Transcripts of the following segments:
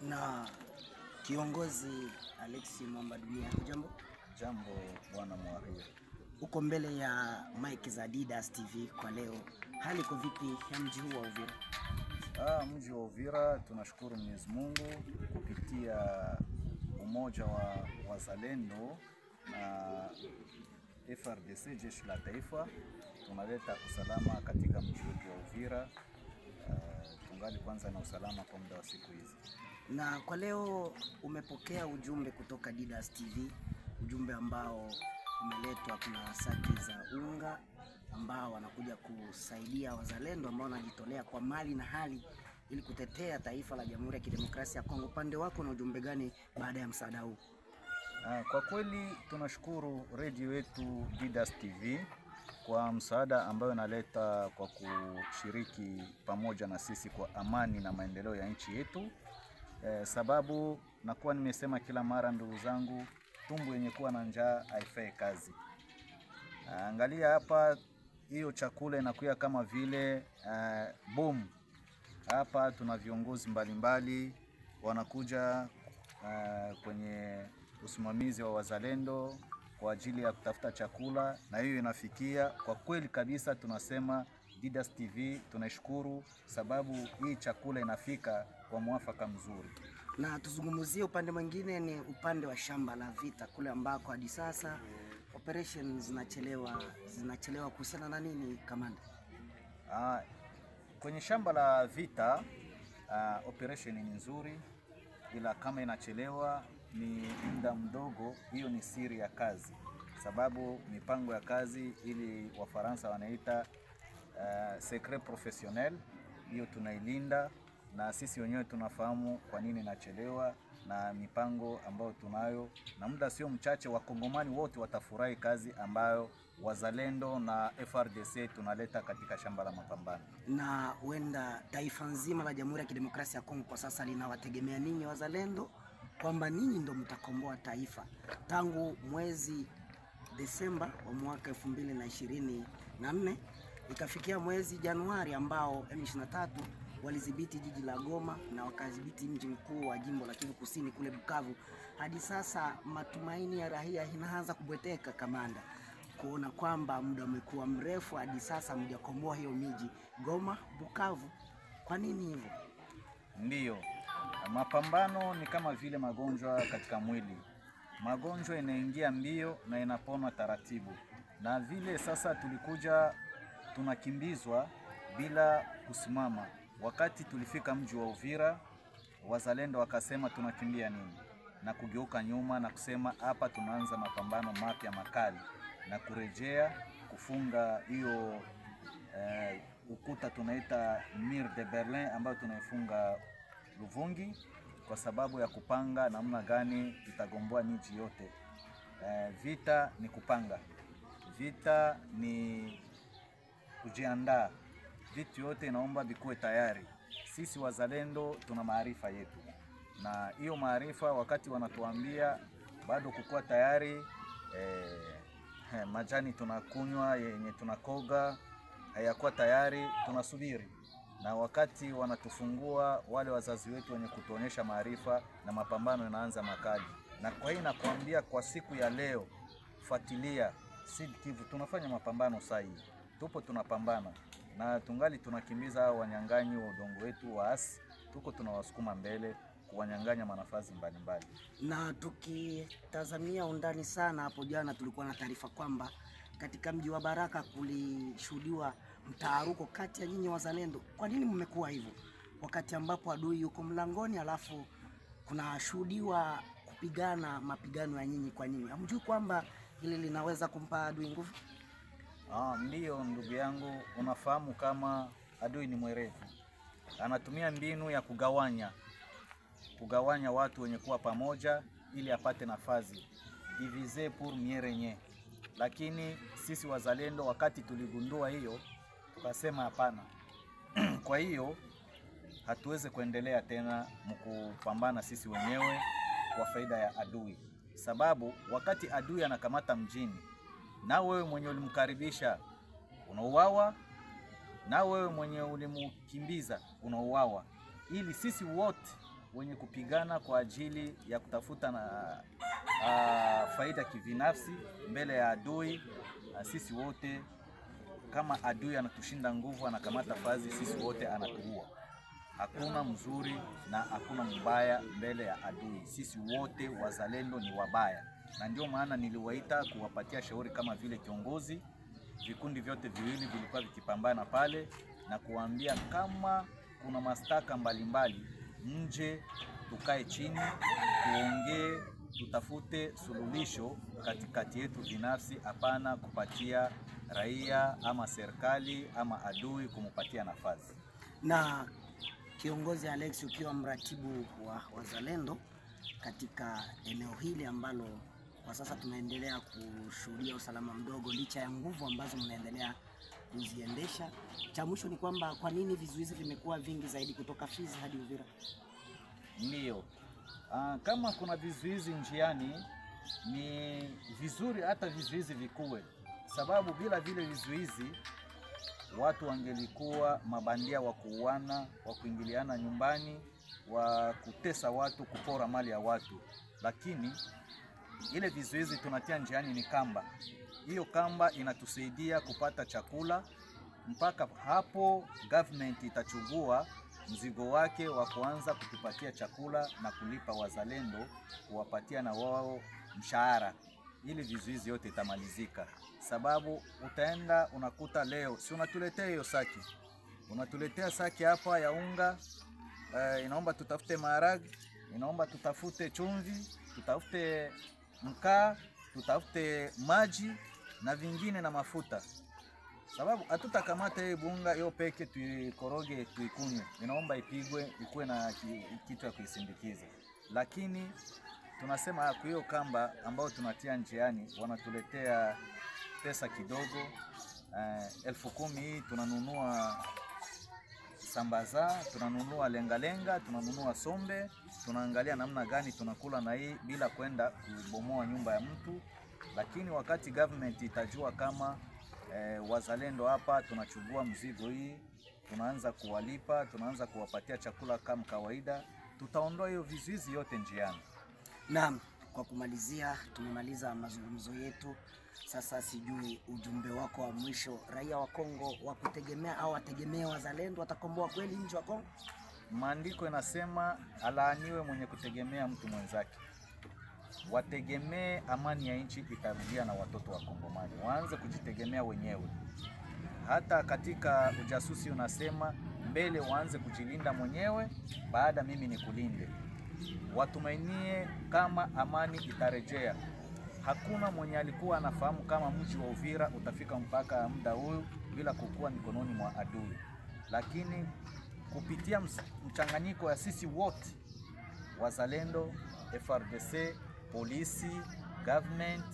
Na kiongozi Alexis Mwamba Dunia, jambo. Jambo bwana Mwaria. Uko mbele ya Mike za Didas TV kwa leo. Hali iko vipi ya mji huu wa Uvira? Mji wa Uvira tunashukuru Mwenyezi Mungu kupitia umoja wa wazalendo na FARDC jeshi la taifa tunaleta usalama katika mji wetu wa Uvira. Tungali kwanza na usalama kwa muda wa siku hizi. Na kwa leo umepokea ujumbe kutoka Didas TV, ujumbe ambao umeletwa, kuna saki za unga ambao wanakuja kusaidia wazalendo ambao wanajitolea kwa mali na hali ili kutetea taifa la Jamhuri ya Kidemokrasia ya Kongo. Upande wako na ujumbe gani baada ya msaada huu? Kwa kweli tunashukuru radio yetu Didas TV kwa msaada ambayo inaleta kwa kushiriki pamoja na sisi kwa amani na maendeleo ya nchi yetu. Sababu nakuwa nimesema kila mara, ndugu zangu, tumbo yenye kuwa na njaa haifai kazi. Angalia hapa, hiyo chakula inakuwa kama vile bomu. Hapa tuna viongozi mbalimbali wanakuja kwenye usimamizi wa wazalendo kwa ajili ya kutafuta chakula, na hiyo inafikia. Kwa kweli kabisa tunasema Didas TV tunashukuru, sababu hii chakula inafika kwa mwafaka mzuri. Na tuzungumzie upande mwingine, ni upande wa shamba la vita kule ambako hadi sasa operations zinachelewa kuhusiana na nini, kamanda? Kwenye shamba la vita operation ni nzuri, ila kama inachelewa ni muda mdogo, hiyo ni siri ya kazi, sababu mipango ya kazi ili Wafaransa wanaita secret professionnel, hiyo tunailinda na sisi wenyewe tunafahamu kwa nini inachelewa, na mipango ambayo tunayo, na muda sio mchache Wakongomani wote watafurahi kazi ambayo wazalendo na FARDC tunaleta katika shamba la mapambano. Na huenda taifa nzima la Jamhuri ya Kidemokrasia ya Kongo kwa sasa linawategemea ninyi wazalendo, kwamba ninyi ndio mtakomboa taifa. Tangu mwezi Desemba wa mwaka 2024 ikafikia mwezi Januari ambao M23 walidhibiti jiji la Goma na wakadhibiti mji mkuu wa jimbo la Kivu Kusini kule Bukavu. Hadi sasa matumaini ya raia inaanza kubweteka, kamanda, kuona kwamba muda umekuwa mrefu hadi sasa mjakomboa hiyo miji Goma, Bukavu. Kwa nini hivyo? Ndiyo, mapambano ni kama vile magonjwa katika mwili. Magonjwa inaingia mbio na inapona taratibu, na vile sasa tulikuja tunakimbizwa bila kusimama. Wakati tulifika mji wa Uvira, wazalendo wakasema tunakimbia nini, na kugeuka nyuma na kusema hapa tunaanza mapambano mapya makali na kurejea kufunga hiyo ukuta tunaita Mur de Berlin ambayo tunaifunga Luvungi, kwa sababu ya kupanga namna gani tutagomboa miji yote. Vita ni kupanga, vita ni kujiandaa, vitu yote inaomba bikuwe tayari. Sisi wazalendo tuna maarifa yetu, na hiyo maarifa wakati wanatuambia bado kukuwa tayari, majani tunakunywa yenye tunakoga hayakuwa tayari, tunasubiri. Na wakati wanatufungua wale wazazi wetu wenye kutuonyesha maarifa, na mapambano yanaanza makali. Na kwa hiyo nakwambia kwa siku ya leo, fuatilia Sud Kivu, tunafanya mapambano sahihi. Tupo tunapambana na tungali tunakimbiza hao wanyang'anyi wa udongo wetu waasi, tuko tunawasukuma mbele kuwanyang'anya manafasi mbalimbali. Na tukitazamia undani sana, hapo jana tulikuwa na taarifa kwamba katika mji wa Baraka kulishuhudiwa mtaharuko kati ya nyinyi wazalendo. Kwa nini mmekuwa hivyo wakati ambapo adui yuko mlangoni, alafu kuna shuhudiwa kupigana mapigano ya nyinyi kwa nyinyi? Hamjui kwamba hili linaweza kumpa adui nguvu? Ndiyo ndugu yangu, unafahamu kama adui ni mwerevu, anatumia mbinu ya kugawanya watu wenye kuwa pamoja ili apate nafasi, diviser pour mieux régner. Lakini sisi wazalendo wakati tuligundua hiyo, tukasema hapana. Kwa hiyo hatuweze kuendelea tena mkupambana sisi wenyewe kwa faida ya adui, sababu wakati adui anakamata mjini, na wewe mwenye ulimkaribisha unauawa, na wewe mwenye ulimkimbiza unauawa, ili sisi wote wenye kupigana kwa ajili ya kutafuta faida kivinafsi mbele ya adui, sisi wote kama adui anatushinda nguvu, anakamata fazi, sisi wote anatuua. Hakuna mzuri na hakuna mbaya mbele ya adui. Sisi wote wazalendo ni wabaya, na ndio maana niliwaita kuwapatia shauri kama vile kiongozi. Vikundi vyote viwili vilikuwa vikipambana pale, na kuambia kama kuna mastaka mbalimbali nje, tukae chini tuongee, tutafute suluhisho katikati yetu binafsi, hapana kupatia raia ama serikali ama adui kumupatia nafasi. Na kiongozi Alex, ukiwa mratibu wa wazalendo katika eneo hili ambalo kwa sasa tunaendelea kushuhudia usalama mdogo licha ya nguvu ambazo mnaendelea kuziendesha, cha mwisho ni kwamba kwa nini vizuizi vimekuwa vingi zaidi kutoka Fizi hadi Uvira? Ndio, kama kuna vizuizi njiani ni vizuri hata vizuizi vikuwe, sababu bila vile vizuizi watu wangelikuwa mabandia wa kuuana, wa kuingiliana nyumbani, wa kutesa watu, kupora mali ya watu. Lakini ile vizuizi tunatia njiani ni kamba. Hiyo kamba inatusaidia kupata chakula mpaka hapo government itachukua mzigo wake wa kuanza kutupatia chakula na kulipa wazalendo, kuwapatia na wao mshahara. Ili vizuizi yote itamalizika, sababu utaenda unakuta leo si unatuletea hiyo saki, unatuletea saki hapa ya unga, inaomba tutafute maharage, inaomba tutafute chumvi, tutafute mkaa, tutafute maji na vingine na mafuta, sababu hatutakamata hiyo bunga hiyo peke tuikoroge tuikunywe, inaomba ipigwe ikuwe na kitu ya kuisindikiza. Lakini tunasema kwa hiyo kamba ambao tunatia njiani wanatuletea pesa kidogo, 10,000 tunanunua sambaza, tunanunua lengalenga, tunanunua sombe, tunaangalia namna gani tunakula na hii bila kwenda kubomoa nyumba ya mtu. Lakini wakati government itajua kama wazalendo hapa tunachukua mzigo hii, tunaanza kuwalipa, tunaanza kuwapatia chakula kama kawaida, tutaondoa hiyo vizuizi yote njiani. Naam, kwa kumalizia, tumemaliza mazungumzo yetu. Sasa sijui ujumbe wako wa mwisho, raia wa Kongo wakutegemea au wategemea wazalendo watakomboa kweli nchi wa Kongo? Maandiko yanasema alaaniwe mwenye kutegemea mtu mwenzake. Wategemee amani ya nchi itarudia na watoto wa Kongomani. Waanze kujitegemea wenyewe. Hata katika ujasusi unasema mbele waanze kujilinda mwenyewe, baada mimi nikulinde. Watumainie kama amani itarejea. Hakuna mwenye alikuwa anafahamu kama mji wa Uvira utafika mpaka muda huu bila kukua mikononi mwa adui. Lakini kupitia mchanganyiko ya sisi wote, wazalendo, FRDC, polisi, government,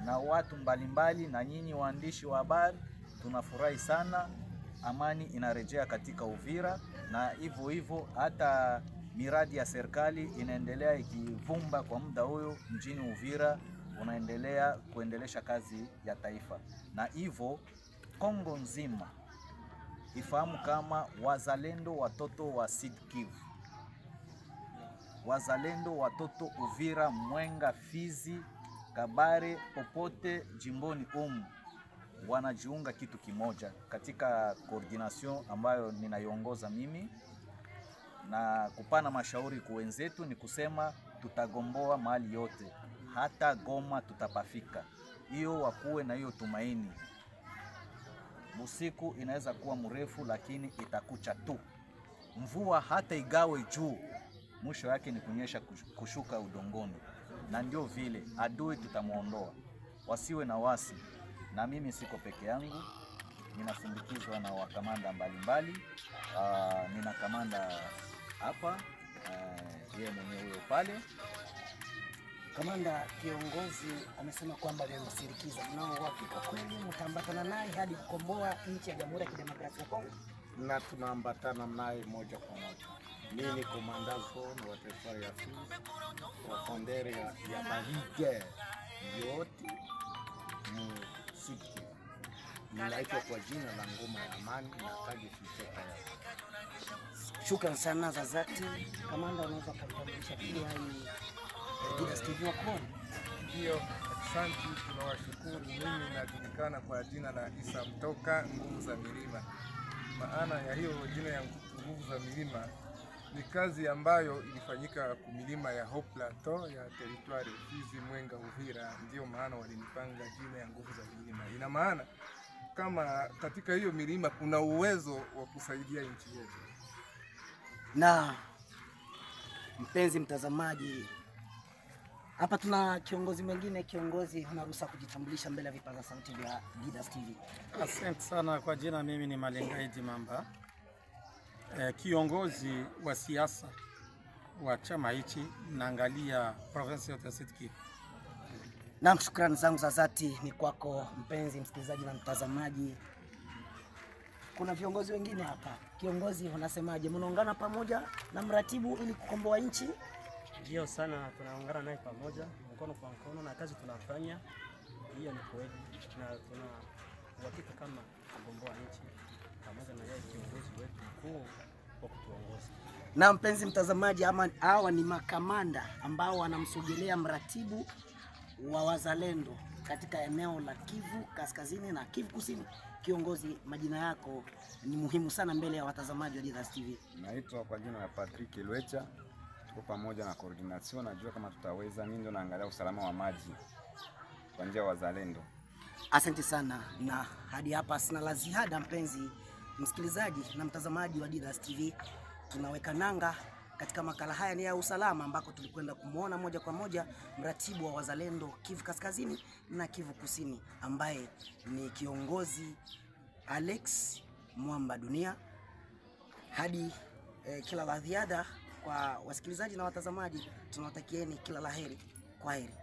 na watu mbalimbali na nyinyi waandishi wa habari, tunafurahi sana. Amani inarejea katika Uvira, na hivyo hivyo hata miradi ya serikali inaendelea ikivumba kwa muda huyo mjini Uvira, unaendelea kuendelesha kazi ya taifa. Na hivyo Kongo nzima ifahamu kama wazalendo watoto wa Sud Kivu, wazalendo watoto Uvira, Mwenga, Fizi, Kabare, popote jimboni wanajiunga kitu kimoja katika coordination ambayo ninaiongoza mimi, na kupana mashauri kwa wenzetu ni kusema tutagomboa mahali yote, hata Goma tutapafika. Hiyo wakuwe na hiyo tumaini. Usiku inaweza kuwa mrefu lakini itakucha tu. Mvua hata igawe juu, mwisho yake ni kunyesha kushuka udongoni. Na ndio vile adui tutamuondoa. Wasiwe na wasi. Na mimi siko peke yangu, ninasindikizwa na wakamanda mbalimbali. Nina kamanda hapa, yeye mwenyewe huyo pale. Kamanda, kiongozi amesema kwamba amemsindikiza. Mnao wapi kwa kweli mtaambatana naye hadi kukomboa nchi ya Jamhuri ya Kidemokrasia ya Kongo? na tunaambatana naye moja kwa moja. Mimi ni komanda zone wa territoire ya Fizi, wa fondere ya Mahige yote Sud-Kivu. Ninaitwa kwa jina la Ngoma ya Amani na kaji Ficheka ya. Shukrani sana za dhati. Kamanda, unaweza kutambulisha pia hii Didas TV wako? Ndio, asante, tunawashukuru. Mimi najulikana kwa jina la Isa Mtoka Nguvu za Milima. Maana ya hiyo jina ya Nguvu za Milima ni kazi ambayo ilifanyika kumilima ya Haut Plateau ya territoire Fizi, Mwenga, Uvira. Ndio maana walinipanga jina ya Nguvu za Milima. Ina maana kama katika hiyo milima kuna uwezo wa kusaidia nchi yetu. Na mpenzi mtazamaji, hapa tuna kiongozi mwingine. Kiongozi, unaruhusa kujitambulisha mbele ya vipaza sauti vya Didas TV. Asante sana kwa jina, mimi ni Malengaidi Mamba, kiongozi wa siasa wa chama hichi, naangalia province yote ya Sud-Kivu. Na shukrani zangu za dhati ni kwako mpenzi msikilizaji na mtazamaji. Kuna viongozi wengine hapa. Kiongozi, unasemaje? Mnaungana pamoja na mratibu ili kukomboa nchi? Ndio sana, tunaungana naye pamoja mkono kwa mkono, na kazi tunafanya hiyo ni kweli, na tuna uhakika kama kukomboa nchi pamoja na yeye kiongozi wetu mkuu wa kutuongoza. Na mpenzi mtazamaji, hawa ni makamanda ambao wanamsogelea mratibu wa wazalendo katika eneo la Kivu Kaskazini na Kivu Kusini. Kiongozi, majina yako ni muhimu sana mbele ya watazamaji wa Didas TV. Naitwa kwa jina la Patrick Lwecha. Tuko pamoja na coordination, najua kama tutaweza. Mimi ndo naangalia usalama wa maji kwa njia ya wazalendo. Asante sana, na hadi hapa sina la ziada mpenzi msikilizaji na mtazamaji wa Didas TV. Tunaweka nanga katika makala haya ni ya usalama, ambako tulikwenda kumuona moja kwa moja mratibu wa wazalendo Kivu Kaskazini na Kivu Kusini, ambaye ni kiongozi Alex Mwamba Dunia. Hadi kila la ziada kwa wasikilizaji na watazamaji, tunawatakieni kila laheri. Kwaheri.